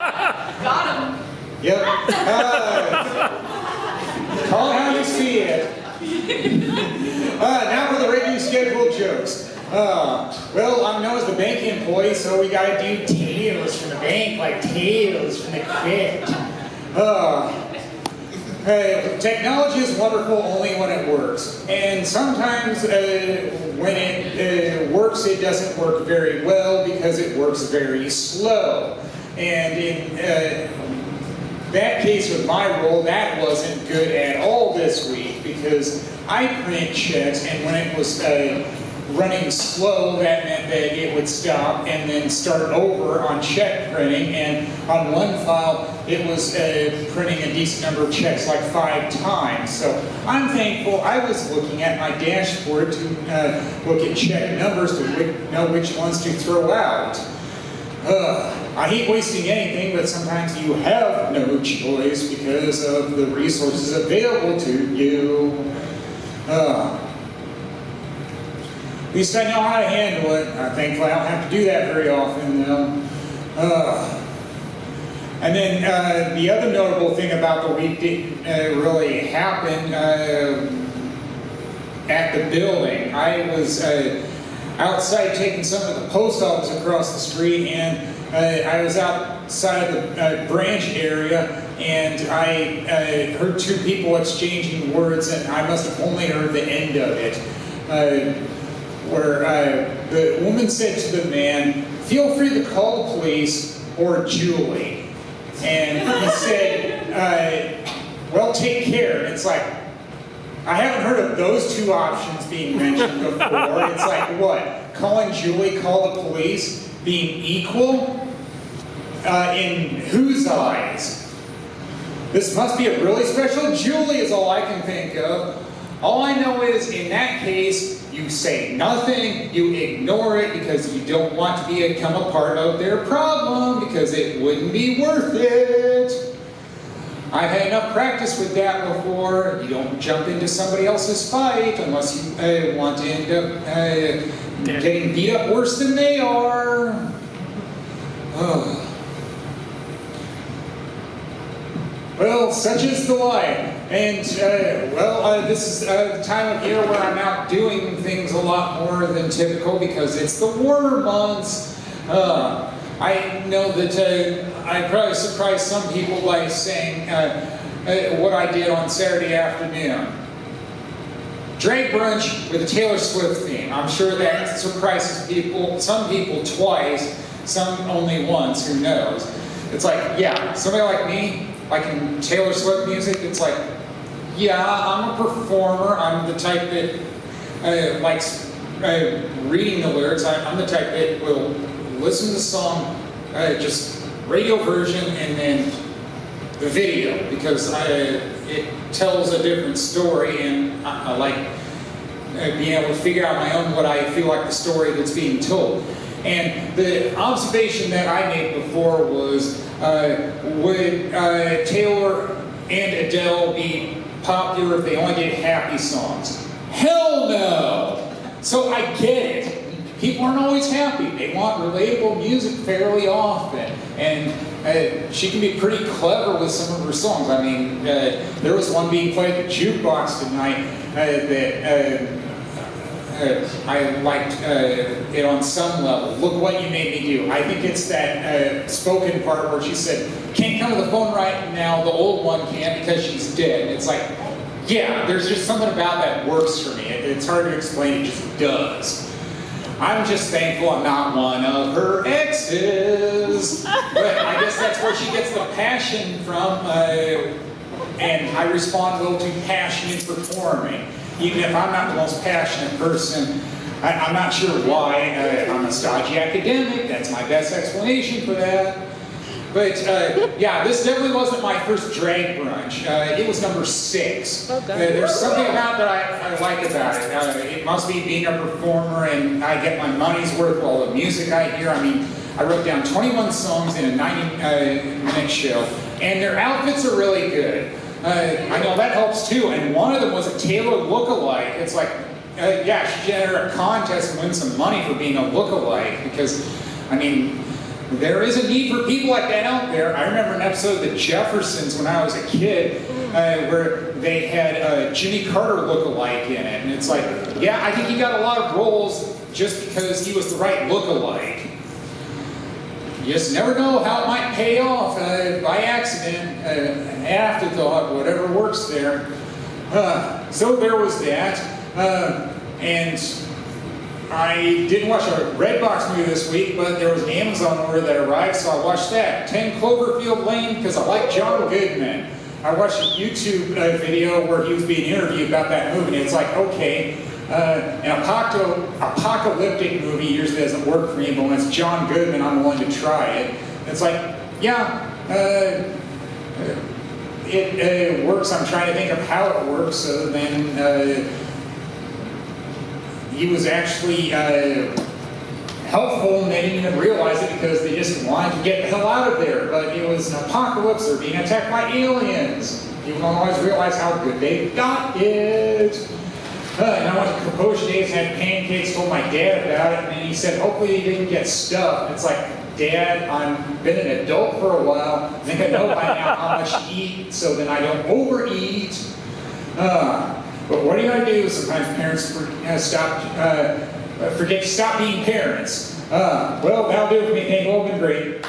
Got him. Yep. Call it how you see it. Now for the regularly scheduled jokes. Well, I'm known as the bank employee, so we gotta do tales from the bank, like tales from the crypt. Technology is wonderful only when it works. And sometimes when it works, it doesn't work very well because it works very slow. And in that case with my role, that wasn't good at all this week because I print checks, and when it was running slow, that meant that it would stop and then start over on check printing, and on one file it was printing a decent number of checks, like 5 times. So I'm thankful I was looking at my dashboard to look at check numbers to know which ones to throw out. I hate wasting anything, but sometimes you have no choice because of the resources available to you. At least I know how to handle it. Thankfully, I don't have to do that very often, though. And then the other notable thing about the week didn't really happen at the building. I was outside taking some of the post office across the street, and I was outside of the branch area, and I heard 2 people exchanging words, and I must have only heard the end of it. Where the woman said to the man, "Feel free to call the police or Julie." And he said, "Well, take care." And it's like, I haven't heard of those 2 options being mentioned before. It's like, what? Calling Julie, call the police, being equal? In whose eyes? This must be a really special Julie is all I can think of. All I know is, in that case, you say nothing, you ignore it because you don't want to become a part of their problem because it wouldn't be worth it. I've had enough practice with that before. You don't jump into somebody else's fight unless you want to end up getting beat up worse than they are. Well, such is the life. And, this is the time of year where I'm out doing things a lot more than typical because it's the warmer months. I know that I probably surprised some people by saying what I did on Saturday afternoon. Drag brunch with a Taylor Swift theme. I'm sure that surprises people, some people twice, some only once, who knows. It's like, yeah, somebody like me, liking Taylor Swift music, it's like, yeah, I'm a performer. I'm the type that likes reading the lyrics. I'm the type that will listen to the song, just radio version, and then the video, because it tells a different story, and I like being able to figure out my own what I feel like the story that's being told. And the observation that I made before was, would Taylor and Adele be popular if they only did happy songs? Hell no! So I get it. People aren't always happy. They want relatable music fairly often. And she can be pretty clever with some of her songs. I mean, there was one being played at the jukebox tonight that I liked it on some level. Look what you made me do. I think it's that spoken part where she said, "Can't come to the phone right now, the old one can't because she's dead." And it's like, yeah, there's just something about that works for me. It's hard to explain, it just does. I'm just thankful I'm not one of her exes. But I guess that's where she gets the passion from, and I respond well to passion in performing. Even if I'm not the most passionate person, I'm not sure why. I'm a stodgy academic. That's my best explanation for that. But yeah, this definitely wasn't my first drag brunch. It was number 6. There's something about that I like about it. It must be being a performer, and I get my money's worth with all the music I hear. I mean, I wrote down 21 songs in a 90-minute show, and their outfits are really good. I know that helps too, and one of them was a Taylor look-alike. It's like, yeah, she should enter a contest and win some money for being a look-alike, because, I mean, there is a need for people like that out there. I remember an episode of The Jeffersons when I was a kid where they had Jimmy Carter look-alike in it. And it's like, yeah, I think he got a lot of roles just because he was the right look-alike. You just never know how it might pay off by accident, an afterthought, whatever works there. So there was that. And I didn't watch a Redbox movie this week, but there was an Amazon order that arrived, so I watched that. 10 Cloverfield Lane, because I like John Goodman. I watched a YouTube video where he was being interviewed about that movie, and it's like, okay, an apocalyptic movie usually doesn't work for me, but when it's John Goodman, I'm willing to try it. It's like, yeah, it works. I'm trying to think of how it works, so then he was actually helpful, and they didn't even realize it because they just wanted to get the hell out of there. But it was an apocalypse, or being attacked by aliens. People don't always realize how good they got it. And I went to Kaposh Days, had pancakes, told my dad about it, and he said, hopefully he didn't get stuffed. It's like, Dad, I've been an adult for a while. I think I know by now how much to eat, so then I don't overeat. But what are you going to do? Sometimes parents forget to stop being parents. Well, that'll do it for me. Thank you all. Been great.